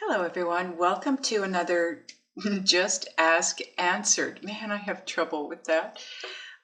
Hello, everyone. Welcome to another Just Ask Answered. Man, I have trouble with that.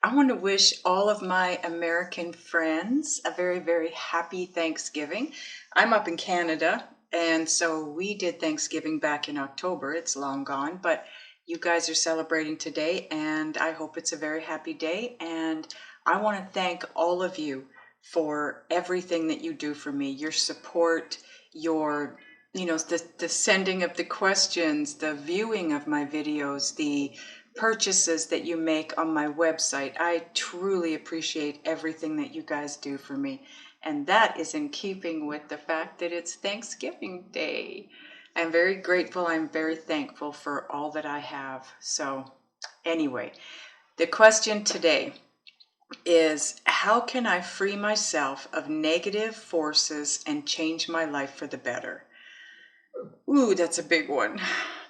I want to wish all of my American friends a very, very happy Thanksgiving. I'm up in Canada, and so we did Thanksgiving back in October. It's long gone, but you guys are celebrating today, and I hope it's a very happy day. And I want to thank all of you for everything that you do for me, your support, your the sending of the questions, the viewing of my videos, the purchases that you make on my website. I truly appreciate everything that you guys do for me. And that is in keeping with the fact that it's Thanksgiving Day. I'm very grateful. I'm very thankful for all that I have. So anyway, the question today is, how can I free myself of negative forces and change my life for the better? Ooh, that's a big one.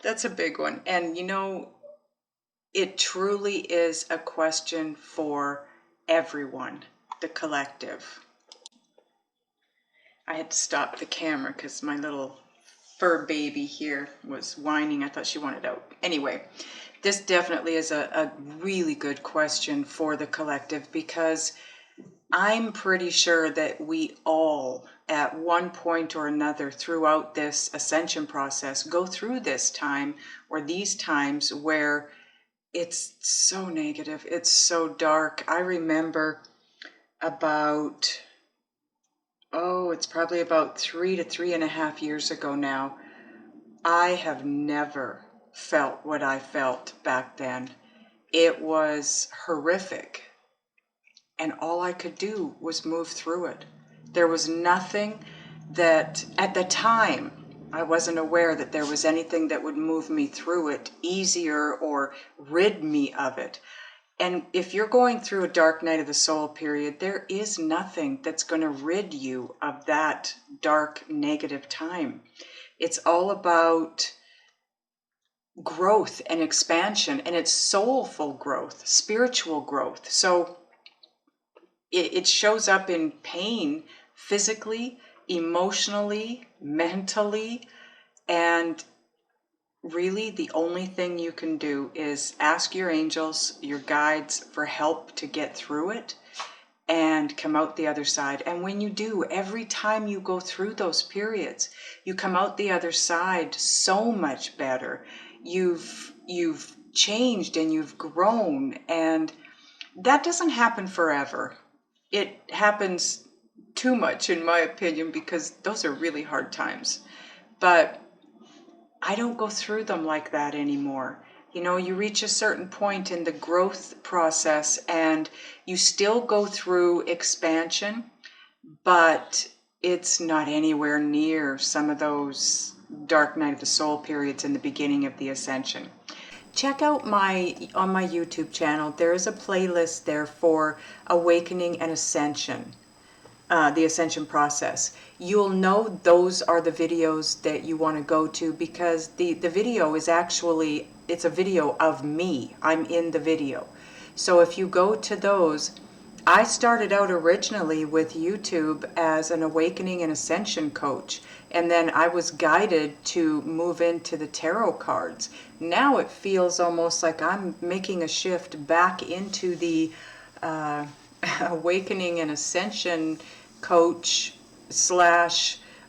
That's a big one. And it truly is a question for everyone, the collective. I had to stop the camera because my little fur baby here was whining. I thought she wanted out. Anyway, this definitely is a really good question for the collective, because I'm pretty sure that we all, at one point or another throughout this ascension process, go through this time or these times where it's so negative, it's so dark. I remember it's probably about 3 to 3.5 years ago now. I have never felt what I felt back then. It was horrific. And all I could do was move through it. There was nothing that, at the time, I wasn't aware that there was anything that would move me through it easier or rid me of it. And if you're going through a dark night of the soul period, there is nothing that's going to rid you of that dark, negative time. It's all about growth and expansion, and it's soulful growth, spiritual growth. So it shows up in pain, physically, emotionally, mentally, and really the only thing you can do is ask your angels, your guides, for help to get through it and come out the other side. And when you do, every time you go through those periods, you come out the other side so much better. You've changed and you've grown, and that doesn't happen forever. It happens too much, in my opinion, because those are really hard times. But I don't go through them like that anymore. You reach a certain point in the growth process and you still go through expansion, but it's not anywhere near some of those dark night of the soul periods in the beginning of the ascension. Check out on my YouTube channel. There is a playlist there for awakening and ascension, the ascension process. You'll know those are the videos that you want to go to, because the video is actually, it's a video of me. I'm in the video. So if you go to those, I started out originally with YouTube as an awakening and ascension coach, and then I was guided to move into the tarot cards. Now it feels almost like I'm making a shift back into the awakening and ascension coach /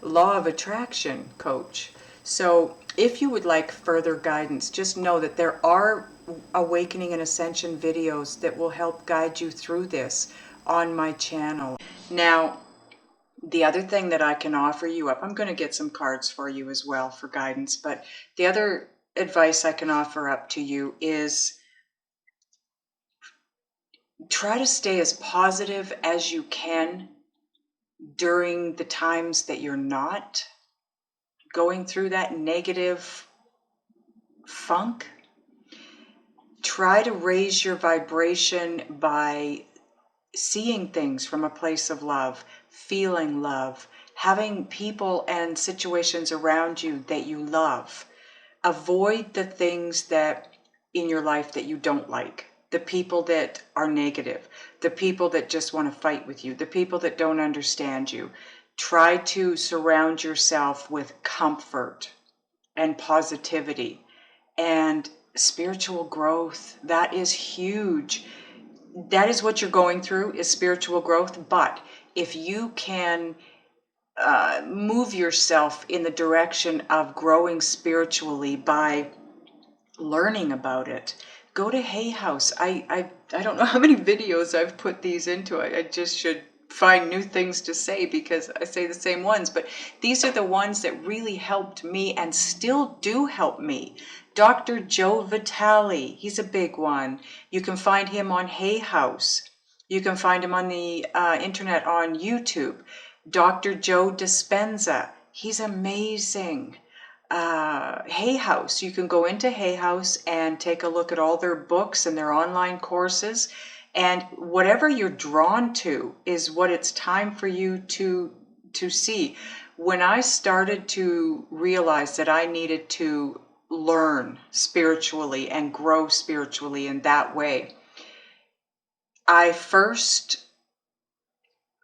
law of attraction coach. So if you would like further guidance, just know that there are awakening and ascension videos that will help guide you through this on my channel. Now, the other thing that I can offer you up, I'm going to get some cards for you as well for guidance, but the other advice I can offer up to you is try to stay as positive as you can during the times that you're not going through that negative funk. Try to raise your vibration by seeing things from a place of love, feeling love, having people and situations around you that you love. Avoid the things that in your life that you don't like, the people that are negative, the people that just want to fight with you, the people that don't understand you. Try to surround yourself with comfort and positivity and spiritual growth. That is huge. That is what you're going through, is spiritual growth. But if you can move yourself in the direction of growing spiritually by learning about it, go to Hay House. I don't know how many videos I've put these into. I just should find new things to say because I say the same ones, but these are the ones that really helped me and still do help me. Dr. Joe Vitale, he's a big one. You can find him on Hay House. You can find him on the internet on YouTube. Dr. Joe Dispenza, he's amazing. Hay House, you can go into Hay House and take a look at all their books and their online courses, and whatever you're drawn to is what it's time for you to see. When I started to realize that I needed to learn spiritually and grow spiritually in that way,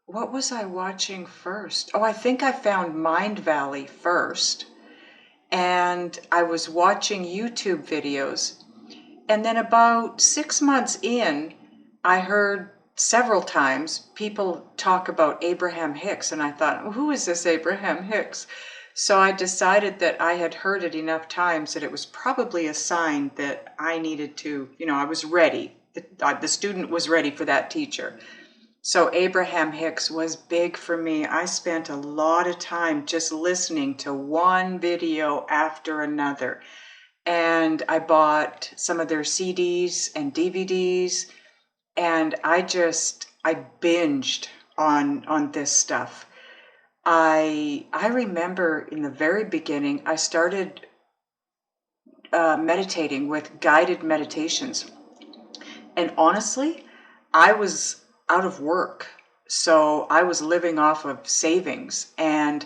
what was I watching first? Oh, I think I found Mind Valley first. And I was watching YouTube videos. And then about 6 months in, I heard several times people talk about Abraham Hicks. And I thought, who is this Abraham Hicks? So I decided that I had heard it enough times that it was probably a sign that I needed to, I was ready. The student was ready for that teacher. So Abraham Hicks was big for me. I spent a lot of time just listening to one video after another. And I bought some of their CDs and DVDs, and I binged on this stuff. I remember in the very beginning, I started meditating with guided meditations. And honestly, I was out of work. So I was living off of savings, and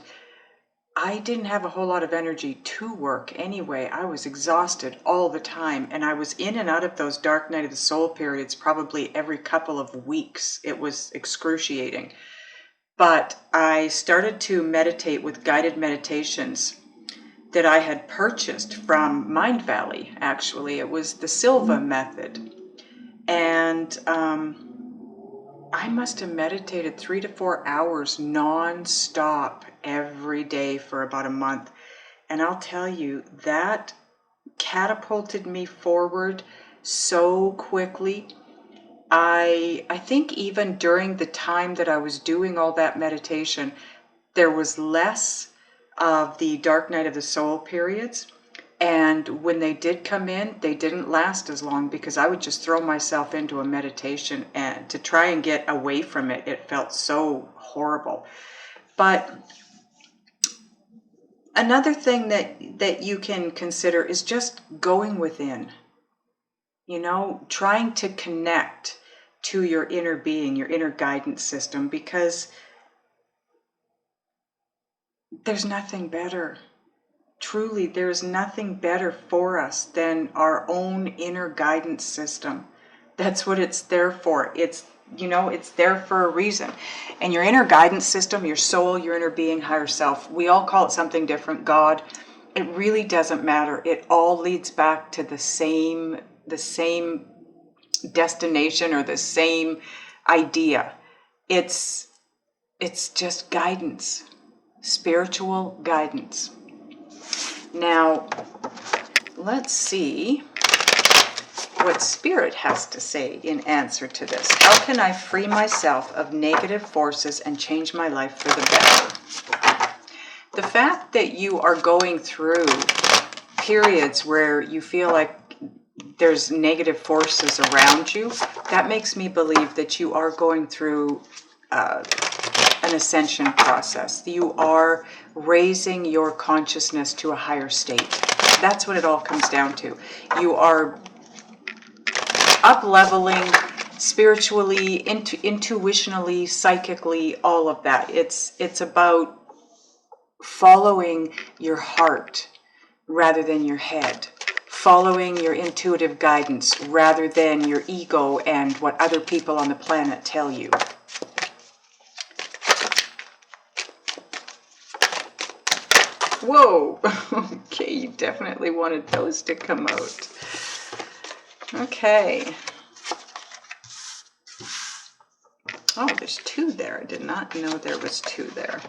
I didn't have a whole lot of energy to work anyway. I was exhausted all the time, and I was in and out of those dark night of the soul periods probably every couple of weeks. It was excruciating. But I started to meditate with guided meditations that I had purchased from Mind Valley, actually. It was the Silva method. And I must have meditated 3 to 4 hours non-stop every day for about a month. And I'll tell you, that catapulted me forward so quickly. I think even during the time that I was doing all that meditation, there was less of the dark night of the soul periods. And when they did come in, they didn't last as long because I would just throw myself into a meditation, and to try and get away from it, it felt so horrible. But another thing that you can consider is just going within, trying to connect to your inner being, your inner guidance system, because there's nothing better. Truly, there is nothing better for us than our own inner guidance system. That's what it's there for. It's there for a reason. And your inner guidance system, your soul, your inner being, higher self, we all call it something different, God. It really doesn't matter. It all leads back to the same destination or the same idea. It's just guidance, spiritual guidance. Now, let's see what Spirit has to say in answer to this. How can I free myself of negative forces and change my life for the better? The fact that you are going through periods where you feel like there's negative forces around you, that makes me believe that you are going through an ascension process. You are raising your consciousness to a higher state. That's what it all comes down to. You are up-leveling spiritually, intuitionally, psychically, all of that. It's about following your heart rather than your head. Following your intuitive guidance rather than your ego and what other people on the planet tell you. Whoa. Okay, you definitely wanted those to come out. Okay. Oh, there's two there. I did not know there was two there.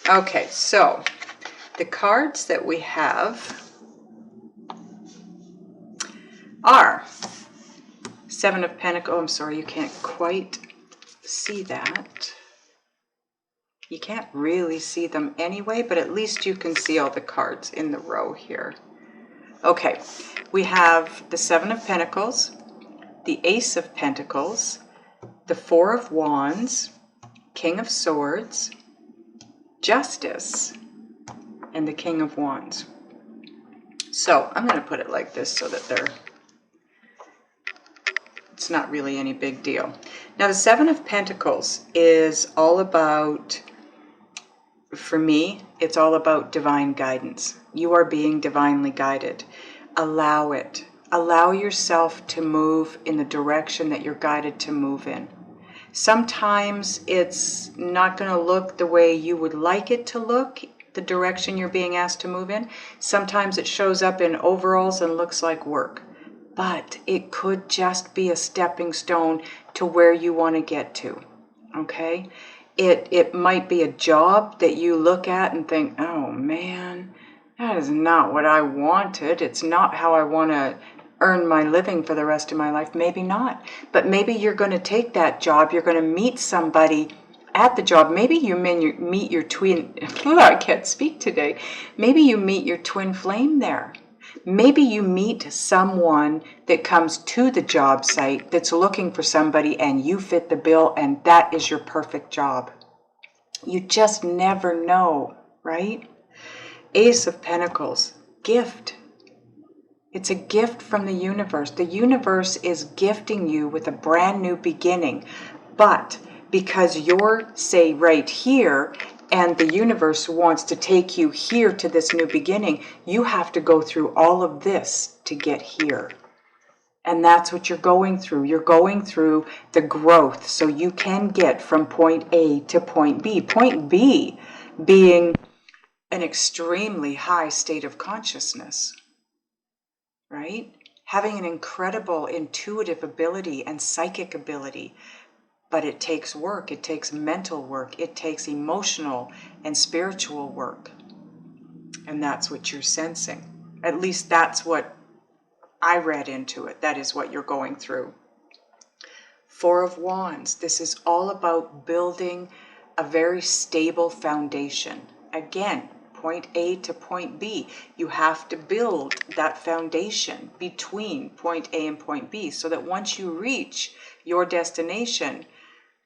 Okay, so the cards that we have are Seven of Pentacles. Oh, I'm sorry, you can't quite see that. You can't really see them anyway, but at least you can see all the cards in the row here. Okay, we have the Seven of Pentacles, the Ace of Pentacles, the Four of Wands, King of Swords, Justice, and the King of Wands. So I'm going to put it like this so that it's not really any big deal. Now the Seven of Pentacles is all about, for me, it's all about divine guidance. You are being divinely guided. Allow it. Allow yourself to move in the direction that you're guided to move in. Sometimes it's not going to look the way you would like it to look, the direction you're being asked to move in. Sometimes it shows up in overalls and looks like work. But it could just be a stepping stone to where you want to get to. Okay? It might be a job that you look at and think, oh man, that is not what I wanted. It's not how I want to earn my living for the rest of my life. Maybe not. But maybe you're going to take that job. You're going to meet somebody at the job. Maybe you meet your twin. I can't speak today. Maybe you meet your twin flame there. Maybe you meet someone that comes to the job site that's looking for somebody and you fit the bill and that is your perfect job. You just never know, right? Ace of Pentacles, gift. It's a gift from the universe. The universe is gifting you with a brand new beginning. But because you're, say, right here, and the universe wants to take you here to this new beginning, you have to go through all of this to get here. And that's what you're going through. You're going through the growth so you can get from point A to point B. Point B being an extremely high state of consciousness, right? Having an incredible intuitive ability and psychic ability. But it takes work, it takes mental work, it takes emotional and spiritual work. And that's what you're sensing. At least that's what I read into it. That is what you're going through. Four of Wands. This is all about building a very stable foundation. Again, point A to point B. You have to build that foundation between point A and point B so that once you reach your destination,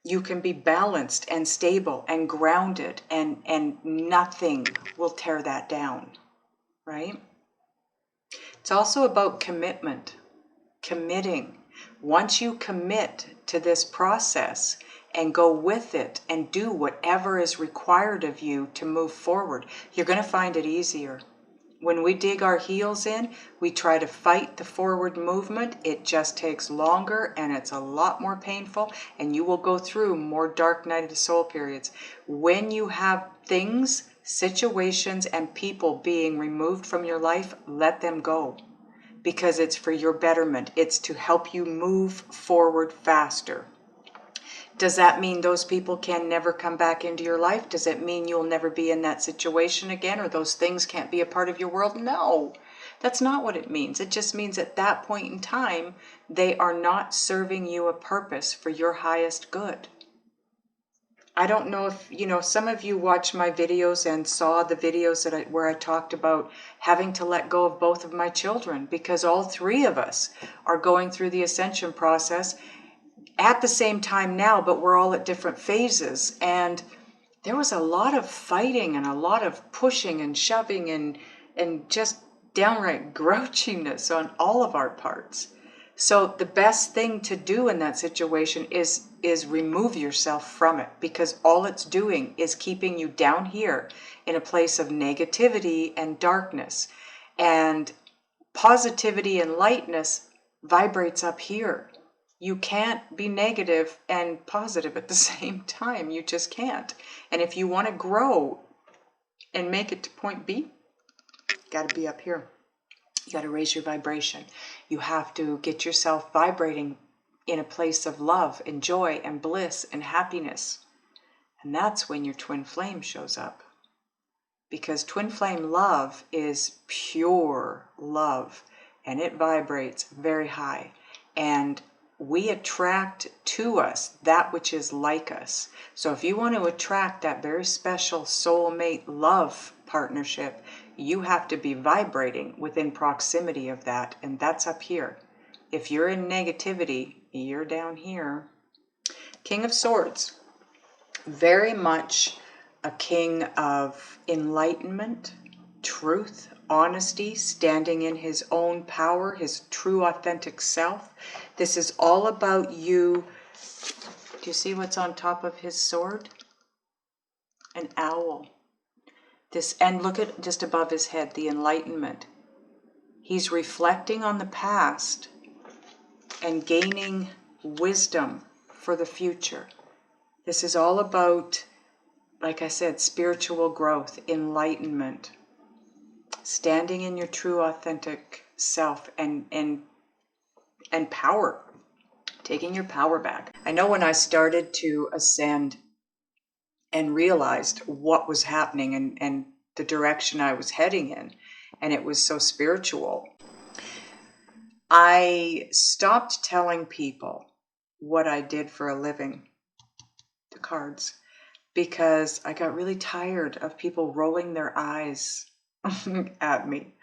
you can be balanced and stable and grounded and nothing will tear that down, right? It's also about commitment, committing. Once you commit to this process and go with it and do whatever is required of you to move forward, you're going to find it easier. When we dig our heels in, we try to fight the forward movement. It just takes longer and it's a lot more painful and you will go through more dark night of the soul periods. When you have things, situations, and people being removed from your life, let them go because it's for your betterment. It's to help you move forward faster. Does that mean those people can never come back into your life? Does it mean you'll never be in that situation again or those things can't be a part of your world? No, that's not what it means. It just means at that point in time, they are not serving you a purpose for your highest good. I don't know if, some of you watched my videos and saw the videos where I talked about having to let go of both of my children because all three of us are going through the ascension process at the same time now, but we're all at different phases. And there was a lot of fighting and a lot of pushing and shoving and just downright grouchiness on all of our parts. So the best thing to do in that situation is remove yourself from it because all it's doing is keeping you down here in a place of negativity and darkness. And positivity and lightness vibrates up here. You can't be negative and positive at the same time. You just can't. And if you want to grow and make it to point B, got to be up here. You got to raise your vibration. You have to get yourself vibrating in a place of love and joy and bliss and happiness. And that's when your twin flame shows up. Because twin flame love is pure love, and it vibrates very high. And we attract to us that which is like us. So if you want to attract that very special soulmate love partnership, you have to be vibrating within proximity of that, and that's up here. If you're in negativity, you're down here. King of Swords, very much a king of enlightenment, truth, honesty, standing in his own power, his true authentic self. This is all about you. Do you see what's on top of his sword? An owl. And look at just above his head, the enlightenment. He's reflecting on the past and gaining wisdom for the future. This is all about, like I said, spiritual growth, enlightenment, standing in your true authentic self and power, taking your power back. I know when I started to ascend and realized what was happening and the direction I was heading in, and it was so spiritual, I stopped telling people what I did for a living, the cards, because I got really tired of people rolling their eyes at me.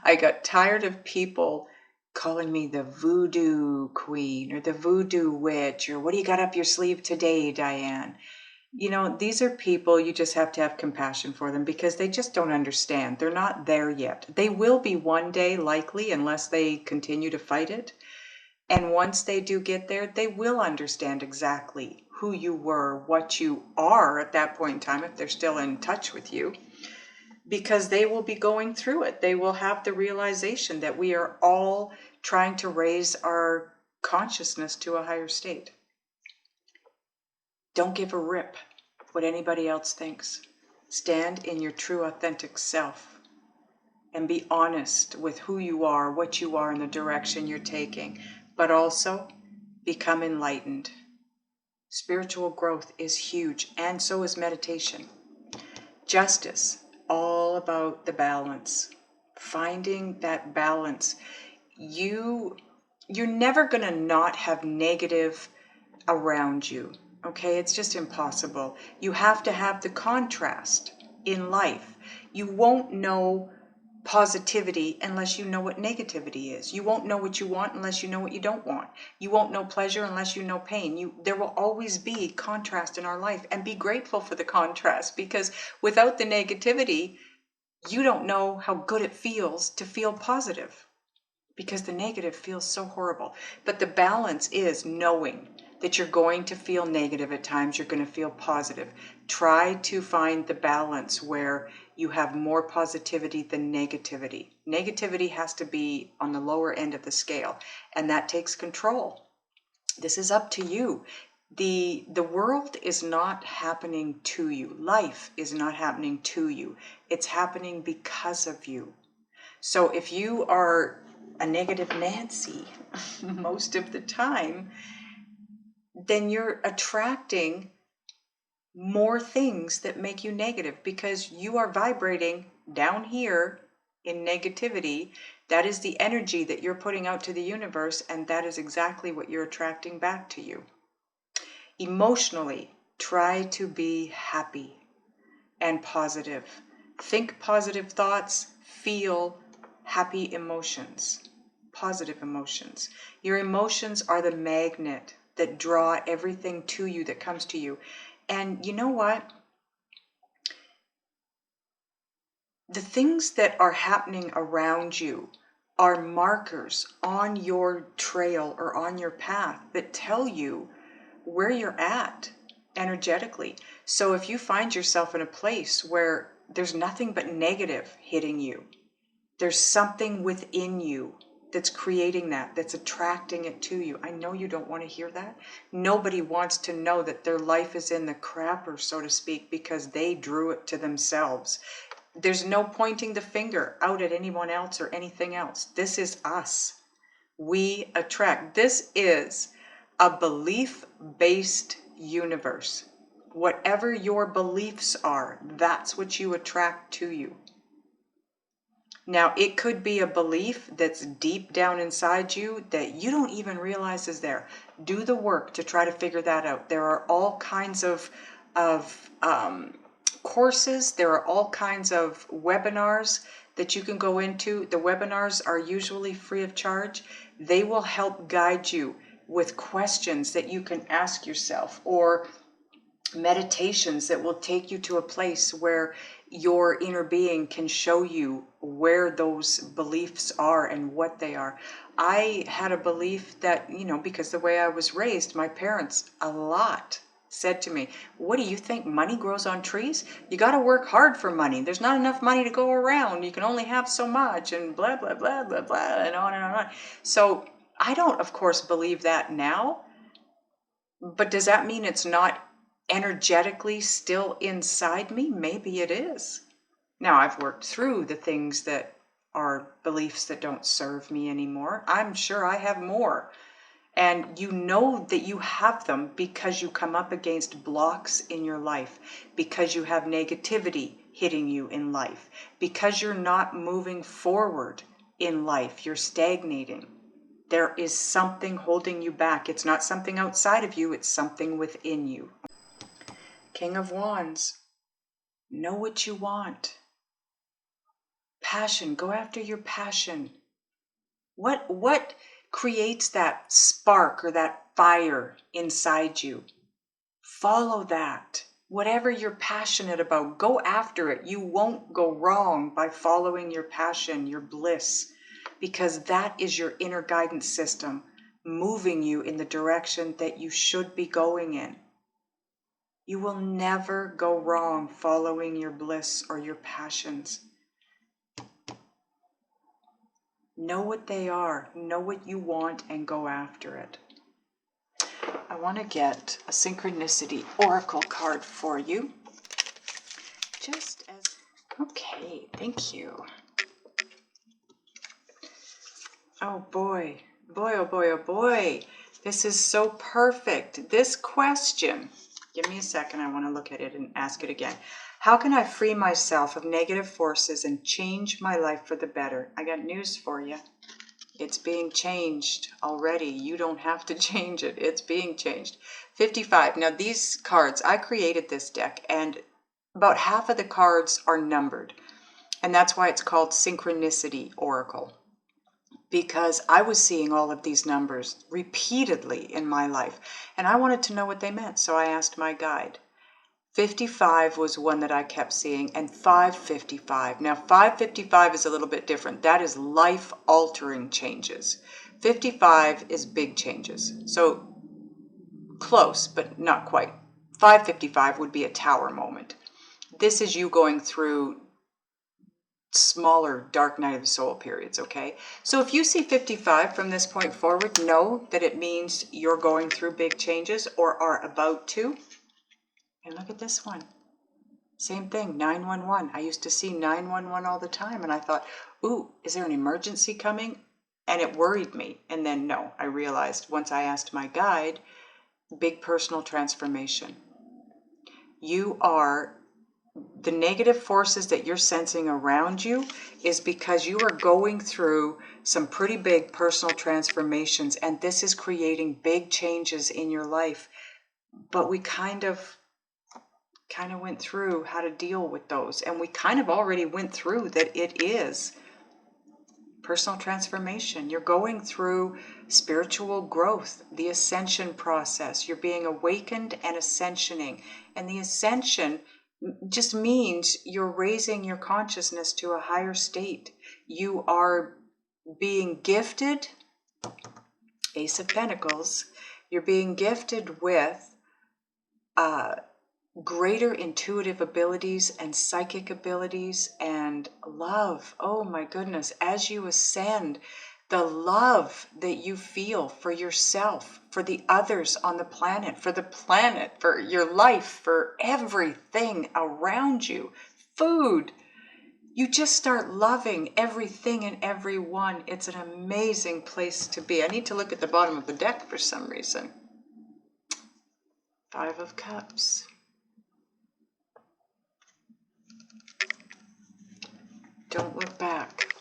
I got tired of people calling me the voodoo queen or the voodoo witch, or what do you got up your sleeve today, Diane? You know, these are people, you just have to have compassion for them because they just don't understand. They're not there yet. They will be one day, likely, unless they continue to fight it. And once they do get there, they will understand exactly who you were, what you are at that point in time, if they're still in touch with you, because they will be going through it. They will have the realization that we are all trying to raise our consciousness to a higher state. Don't give a rip what anybody else thinks. Stand in your true authentic self and be honest with who you are, what you are, and the direction you're taking. But also become enlightened. Spiritual growth is huge, and so is meditation. Justice, all about the balance. Finding that balance. You're never going to not have negative around you. Okay, it's just impossible. You have to have the contrast in life. You won't know positivity unless you know what negativity is. You won't know what you want unless you know what you don't want. You won't know pleasure unless you know pain. There will always be contrast in our life, and be grateful for the contrast, because without the negativity, you don't know how good it feels to feel positive, because the negative feels so horrible. But the balance is knowing that you're going to feel negative at times, you're going to feel positive. Try to find the balance where you have more positivity than negativity. Negativity has to be on the lower end of the scale, and that takes control. This is up to you. The world is not happening to you. Life is not happening to you. It's happening because of you. So if you are a negative Nancy most of the time, then you're attracting more things that make you negative, because you are vibrating down here in negativity. That is the energy that you're putting out to the universe, and that is exactly what you're attracting back to you. Emotionally, try to be happy and positive. Think positive thoughts, feel happy emotions, positive emotions. Your emotions are the magnet that draw everything to you that comes to you. And you know what? The things that are happening around you are markers on your trail or on your path that tell you where you're at energetically. So if you find yourself in a place where there's nothing but negative hitting you, there's something within you that's creating that, that's attracting it to you. I know you don't want to hear that. Nobody wants to know that their life is in the crapper, so to speak, because they drew it to themselves. There's no pointing the finger out at anyone else or anything else. This is us. We attract. This is a belief-based universe. Whatever your beliefs are, that's what you attract to you. Now, it could be a belief that's deep down inside you that you don't even realize is there. Do the work to try to figure that out. There are all kinds of courses. There are all kinds of webinars that you can go into. The webinars are usually free of charge. They will help guide you with questions that you can ask yourself, or meditations that will take you to a place where your inner being can show you where those beliefs are and what they are. I had a belief that, because the way I was raised, my parents a lot said to me, what do you think, money grows on trees? You got to work hard for money. There's not enough money to go around. You can only have so much, and blah, blah, blah, blah, blah, and on and on and on. So I don't, of course, believe that now, but does that mean it's not energetically still inside me? Maybe it is. Now, I've worked through the things that are beliefs that don't serve me anymore. I'm sure I have more. And you know that you have them because you come up against blocks in your life, because you have negativity hitting you in life, because you're not moving forward in life, you're stagnating. There is something holding you back. It's not something outside of you, it's something within you. King of Wands, know what you want. Passion, go after your passion. What creates that spark or that fire inside you? Follow that. Whatever you're passionate about, go after it. You won't go wrong by following your passion, your bliss, because that is your inner guidance system moving you in the direction that you should be going in. You will never go wrong following your bliss or your passions. Know what they are, know what you want, and go after it. I want to get a Synchronicity Oracle card for you. Okay, thank you. Oh boy, oh boy, oh boy. This is so perfect. This question, give me a second, I want to look at it and ask it again. How can I free myself of negative forces and change my life for the better? I got news for you. It's being changed already. You don't have to change it. It's being changed. 55. Now these cards, I created this deck, and about half of the cards are numbered. And that's why it's called Synchronicity Oracle. Because I was seeing all of these numbers repeatedly in my life, and I wanted to know what they meant, so I asked my guide. 55 was one that I kept seeing, and 555. Now 555 is a little bit different. That is life-altering changes. 55 is big changes. So close, but not quite. 555 would be a tower moment. This is you going through smaller dark night of the soul periods, okay? So if you see 55 from this point forward, know that it means you're going through big changes or are about to. And look at this one. Same thing, 911. I used to see 911 all the time, and I thought, ooh, is there an emergency coming? And it worried me. And then no, I realized once I asked my guide, big personal transformation. You are, the negative forces that you're sensing around you is because you are going through some pretty big personal transformations, and this is creating big changes in your life. But we kind of went through how to deal with those, and we kind of already went through that. It is personal transformation. You're going through spiritual growth, the ascension process. You're being awakened and ascensioning, and the ascension just means you're raising your consciousness to a higher state. You are being gifted, Ace of Pentacles, you're being gifted with greater intuitive abilities and psychic abilities and love. Oh my goodness, as you ascend, the love that you feel for yourself, for the others on the planet, for your life, for everything around you, food, you just start loving everything and everyone. It's an amazing place to be. I need to look at the bottom of the deck for some reason. 5 of Cups. Don't look back.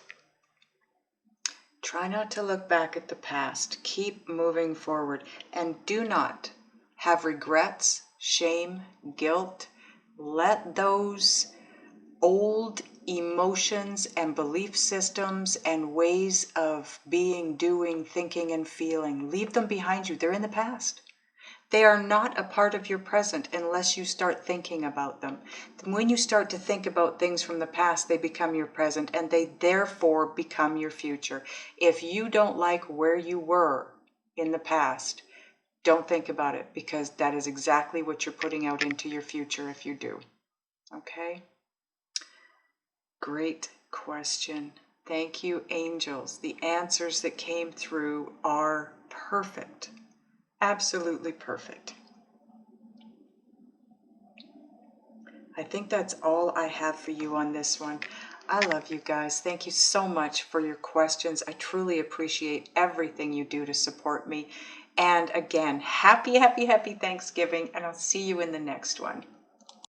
Try not to look back at the past. Keep moving forward. And do not have regrets, shame, guilt. Let those old emotions and belief systems and ways of being, doing, thinking, and feeling, leave them behind you. They're in the past. They are not a part of your present unless you start thinking about them. When you start to think about things from the past, they become your present, and they therefore become your future. If you don't like where you were in the past, don't think about it, because that is exactly what you're putting out into your future if you do. Okay? Great question. Thank you, angels. The answers that came through are perfect. Absolutely perfect. I think that's all I have for you on this one. I love you guys. Thank you so much for your questions. I truly appreciate everything you do to support me. And again, happy, happy, happy Thanksgiving, and I'll see you in the next one.